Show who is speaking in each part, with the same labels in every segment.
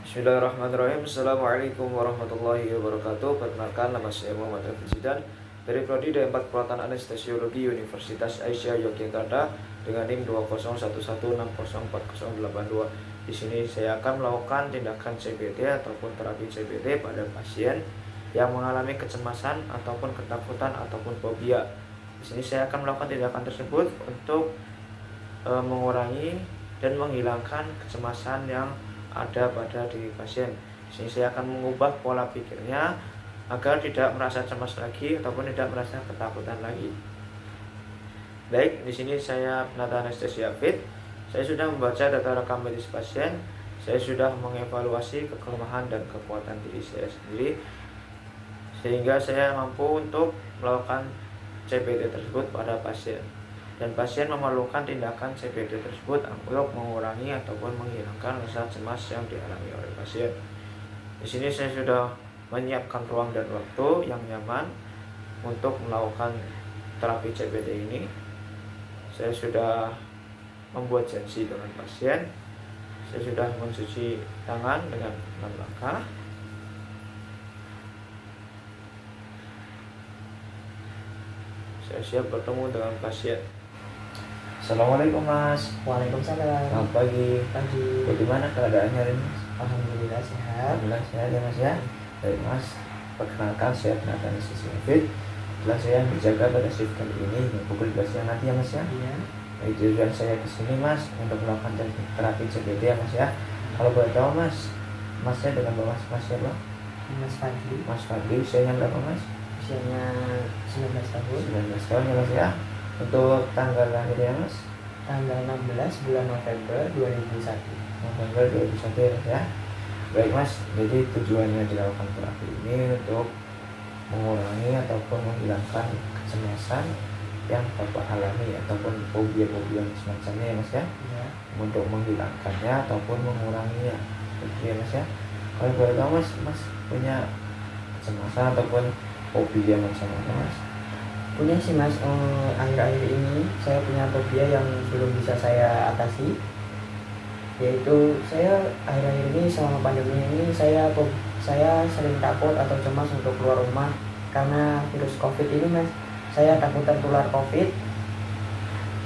Speaker 1: Bismillahirrahmanirrahim. Assalamualaikum warahmatullahi wabarakatuh. Perkenalkan, nama saya Muhammad Raffi Zidan dari Prodi D4 Perawatan Anestesiologi Universitas Aisyah Yogyakarta dengan NIM 20116040882. Di sini saya akan melakukan tindakan CBT ataupun terapi CBT pada pasien yang mengalami kecemasan ataupun ketakutan ataupun fobia. Di sini saya akan melakukan tindakan tersebut untuk mengurangi dan menghilangkan kecemasan yang ada pada diri pasien. Di sini saya akan mengubah pola pikirnya agar tidak merasa cemas lagi ataupun tidak merasa ketakutan lagi. Baik, di sini saya penata anestesia fit. Saya sudah membaca data rekam medis pasien. Saya sudah mengevaluasi kelemahan dan kekuatan diri saya sendiri sehingga saya mampu untuk melakukan CBT tersebut pada pasien. Dan pasien memerlukan tindakan CBT tersebut untuk mengurangi ataupun menghilangkan rasa cemas yang dialami oleh pasien. Di sini saya sudah menyiapkan ruang dan waktu yang nyaman untuk melakukan terapi CBT ini. Saya sudah membuat janji dengan pasien. Saya sudah mencuci tangan dengan 6 langkah. Saya siap bertemu dengan pasien. Assalamualaikum Mas.
Speaker 2: Waalaikumsalam.
Speaker 1: Selamat pagi.
Speaker 2: Pagi.
Speaker 1: Bagaimana keadaannya hari ini Mas?
Speaker 2: Alhamdulillah sehat.
Speaker 1: Alhamdulillah sehat ya Mas ya. Baik Mas, perkenalkan saya penata anestesi fit. Setelah saya menjaga pada shift kali ini hingga pukul 12 siang nanti ya Mas ya.
Speaker 2: Iya.
Speaker 1: Baik, tujuan saya kesini Mas untuk melakukan terapi CBT ya Mas ya. Kalau boleh tahu Mas, Masnya dengan Bapak Mas siapa?
Speaker 2: Mas Fadli.
Speaker 1: Mas Fadli, usianya berapa Mas?
Speaker 2: Usianya 19 tahun.
Speaker 1: 19 tahun ya Mas ya. Untuk tanggal lahirnya Mas?
Speaker 2: Tanggal 16 bulan November 2001.
Speaker 1: November 2001 ya Mas ya. Baik Mas, jadi tujuannya dilakukan terapi ini untuk mengurangi ataupun menghilangkan kecemasan yang Bapak alami ataupun fobia-fobia semacamnya ya Mas ya.
Speaker 2: Iya.
Speaker 1: Untuk menghilangkannya ataupun menguranginya, begitu ya Mas ya. Kalau boleh tahu Mas punya kecemasan ataupun fobia macam apa Mas?
Speaker 2: Punya sih Mas, akhir-akhir ini saya punya fobia yang belum bisa saya atasi. Yaitu saya akhir-akhir ini selama pandemi ini saya sering takut atau cemas untuk keluar rumah karena virus COVID ini Mas. Saya takut tertular COVID.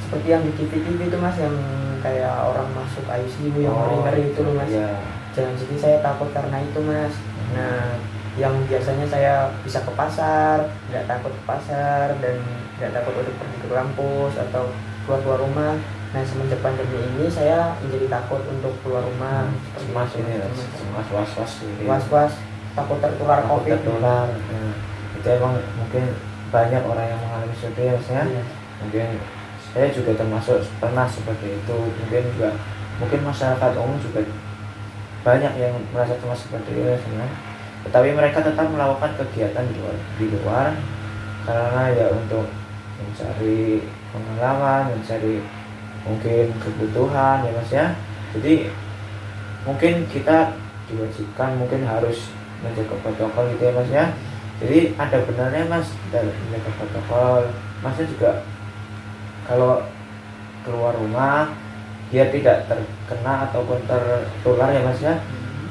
Speaker 2: Seperti yang di TV-TV itu Mas, yang kayak orang masuk ICU yang ngeri-ngeri itu loh Mas.
Speaker 1: Iya.
Speaker 2: Jangan sedih, saya takut karena itu Mas. Nah, yang biasanya saya bisa ke pasar, nggak takut ke pasar dan nggak takut untuk pergi ke kampus atau keluar rumah. Nah, semenjak pandemi ini saya menjadi takut untuk keluar rumah.
Speaker 1: Cemas ini ya, cemas was-was gitu.
Speaker 2: Was-was, takut tertular
Speaker 1: Takut
Speaker 2: COVID.
Speaker 1: tertular. Nah, itu emang mungkin banyak orang yang mengalami seperti itu ya Mas ya.
Speaker 2: Iya.
Speaker 1: Mungkin saya juga termasuk pernah seperti itu. Mungkin masyarakat umum juga banyak yang merasa cemas seperti itu sebenarnya. Tetapi mereka tetap melakukan kegiatan di luar karena ya untuk mencari pengalaman, mencari mungkin kebutuhan ya Mas ya. Jadi mungkin kita diwajibkan mungkin harus menjaga protokol gitu ya Mas ya. Jadi ada benarnya Mas dalam menjaga protokol. Masnya juga kalau keluar rumah dia tidak terkena ataupun tertular ya Mas ya.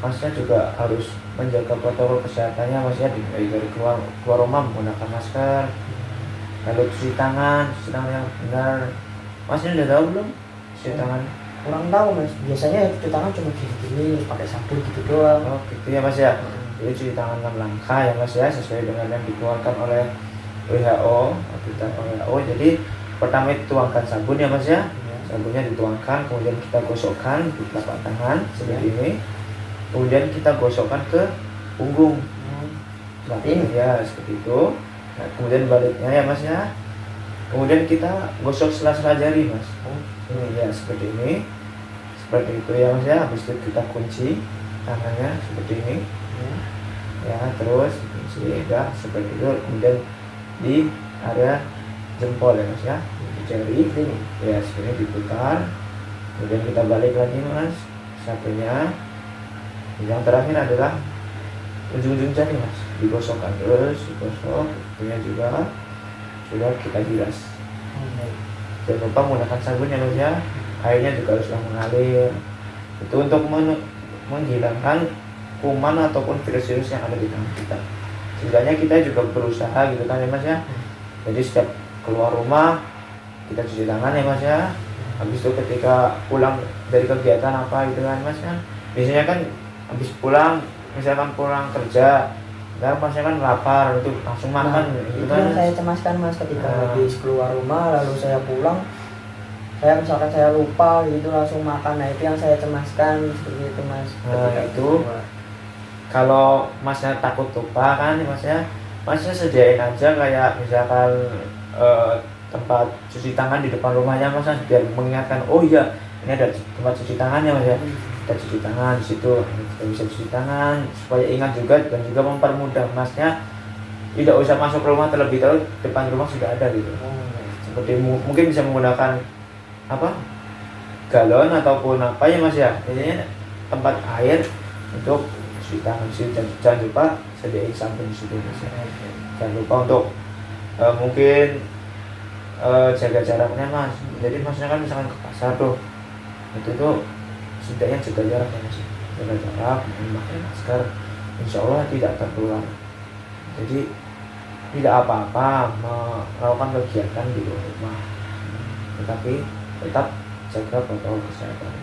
Speaker 1: Masnya juga harus menjaga protokol kesehatannya Mas ya, dari keluar rumah menggunakan masker, lalu cuci tangan yang benar. Masnya udah tahu belum cuci tangan?
Speaker 2: Kurang tahu Mas, biasanya cuci tangan cuma gini-gini pakai sabun gitu doang.
Speaker 1: Oh gitu ya Mas ya. Jadi cuci tangan 6 langkah ya Mas ya, sesuai dengan yang dikeluarkan oleh WHO. Jadi pertama itu tuangkan sabun ya Mas ya. Sabunnya dituangkan, kemudian kita gosokkan di telapak tangan seperti ini. Kemudian kita gosokkan ke punggung. Ini ya seperti itu. Nah, kemudian baliknya ya Mas ya. Kemudian kita gosok sela-sela jari Mas. Ini ya seperti ini. Seperti itu ya Mas ya. Habis itu kita kunci tangannya seperti ini. Ya, terus kunci ya seperti itu. Kemudian di area jempol ya Mas ya. Di jari ini ya seperti ini diputar. Kemudian kita balik lagi Mas. Satunya. Yang terakhir adalah ujung-ujung jari Mas, digosokkan terus, digosok, punya juga sudah kita bilas. Jangan lupa menggunakan sabun ya Mas ya. Airnya juga harus mengalir. Itu untuk menghilangkan kuman ataupun virus-virus yang ada di tangan kita. Setidaknya kita juga berusaha gitu kan ya Mas ya. Jadi setiap keluar rumah kita cuci tangan ya Mas ya. Habis itu ketika pulang dari kegiatan apa gitu kan Mas kan, biasanya kan habis pulang, misalkan pulang kerja, nah Masnya kan lapar itu langsung makan gitu
Speaker 2: itu
Speaker 1: kan.
Speaker 2: yang saya cemaskan Mas, ketika habis keluar rumah lalu saya pulang, saya misalkan saya lupa gitu langsung makan. Nah itu yang saya cemaskan seperti itu Mas.
Speaker 1: Nah itu kalau Masnya takut lupa kan Masnya sediain aja kayak misalkan tempat cuci tangan di depan rumahnya Mas, biar mengingatkan, oh iya ini ada tempat cuci tangannya Mas ya. Kita cuci tangan di situ, kita bisa cuci tangan supaya ingat juga, dan juga mempermudah Masnya tidak usah masuk rumah terlebih dahulu, depan rumah sudah ada gitu. Seperti mungkin bisa menggunakan apa, galon ataupun apa ya Mas ya, intinya tempat air untuk cuci tangan di situ. Jangan lupa sediain sabun di situ Mas ya. Jangan lupa untuk mungkin jaga jaraknya Mas. Jadi Masnya kan misalkan ke pasar tuh, itu tuh setidaknya jaga jarak ya Mas, jaga jarak, memakai masker, insya Allah tidak tertular. Jadi tidak apa-apa melakukan kegiatan di luar rumah, tetapi tetap jaga protokol kesehatan.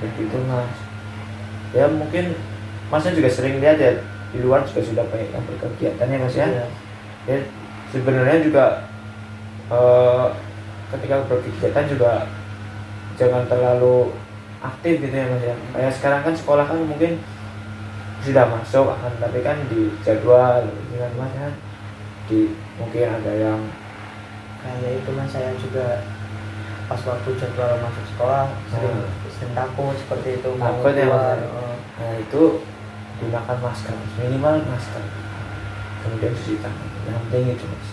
Speaker 1: Begitu Mas. Ya mungkin Masnya juga sering lihat ya, di luar juga sudah banyak yang berkegiatan ya Mas ya. Ya sebenarnya juga ketika berkegiatan juga jangan terlalu aktif gitu ya Mas ya. Kayak sekarang kan sekolah kan mungkin sudah masuk kan, tapi kan di jadwal gitu kan Mas ya. Mungkin ada yang
Speaker 2: kayak itu Mas, saya juga pas waktu jadwal masuk sekolah sering takut seperti itu, mau
Speaker 1: takut ya Mas.
Speaker 2: keluar.
Speaker 1: Nah itu gunakan masker, minimal masker, kemudian cuci tangan, yang penting itu Mas.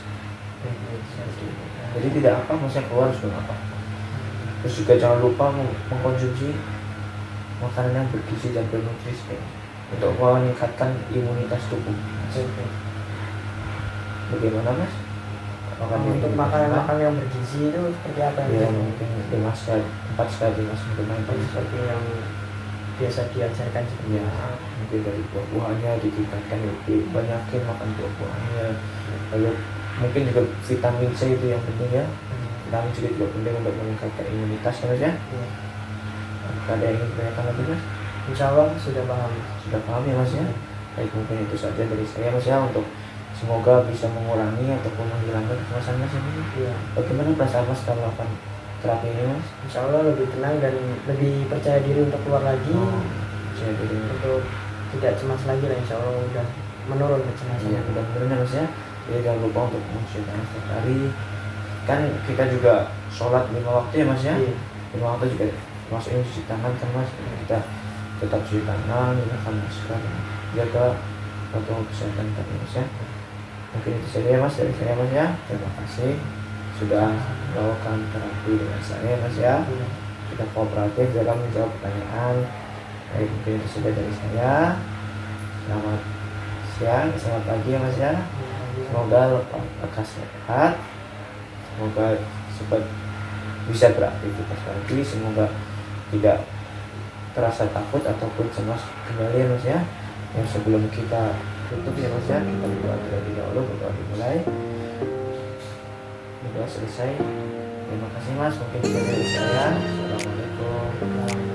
Speaker 1: Jadi tidak apa Masnya keluar juga apa. Terus juga jangan lupa mengkonsumsi makanan yang bergizi dan bernutrisi untuk meningkatkan imunitas tubuh. Bagaimana Mas?
Speaker 2: Untuk makanan-makanan yang bergizi itu seperti apa
Speaker 1: ya? Mungkin 4 sekali Mas untuk makan
Speaker 2: seperti yang biasa diajarkan
Speaker 1: ya, mungkin dari buah-buahannya ditingkatkan, lebih banyakin makan buah-buahannya. Lalu mungkin juga vitamin C itu yang penting ya. Vitamin C juga penting untuk meningkatkan imunitas ya Mas ya. Ada yang ingin ditanyakan lagi Mas?
Speaker 2: Insya Allah sudah paham.
Speaker 1: Sudah paham ya Mas ya. Baik, mungkin itu saja dari saya Mas ya, untuk semoga bisa mengurangi ataupun menghilangkan kecemasan Mas ini. Bagaimana perasaan Mas setelah melakukan terapi ini Mas?
Speaker 2: Insya Allah lebih tenang dan lebih percaya diri untuk keluar lagi.
Speaker 1: Percaya diri
Speaker 2: untuk tidak cemas lagi lah, Insya Allah udah menurun kecemasan.
Speaker 1: Iya, mudah-mudahan Mas ya. Jadi jangan lupa untuk mencuci tangan setiap hari. Kan kita juga sholat 5 waktu ya Mas ya. 5 waktu juga masukin cuci tangan kan Mas. Kita tetap cuci tangan, gunakan masker, jaga protokol kesehatan tadi Mas ya. Mungkin itu saja ya Mas dari saya Mas ya. Terima kasih sudah melakukan terapi dengan saya Mas ya. Kita kooperatif dalam menjawab pertanyaan. Baik, mungkin itu saja dari saya. Selamat siang, selamat pagi ya Mas ya. Semoga lekas sehat, semoga cepat bisa beraktivitas lagi, semoga tidak terasa takut ataupun cemas kembali ya Mas ya. Yang sebelum kita tutup ya Mas ya, kita berdoa terlebih dahulu, berdoa dimulai, berdoa selesai. Terima kasih Mas, mungkin itu dari saya. Assalamualaikum.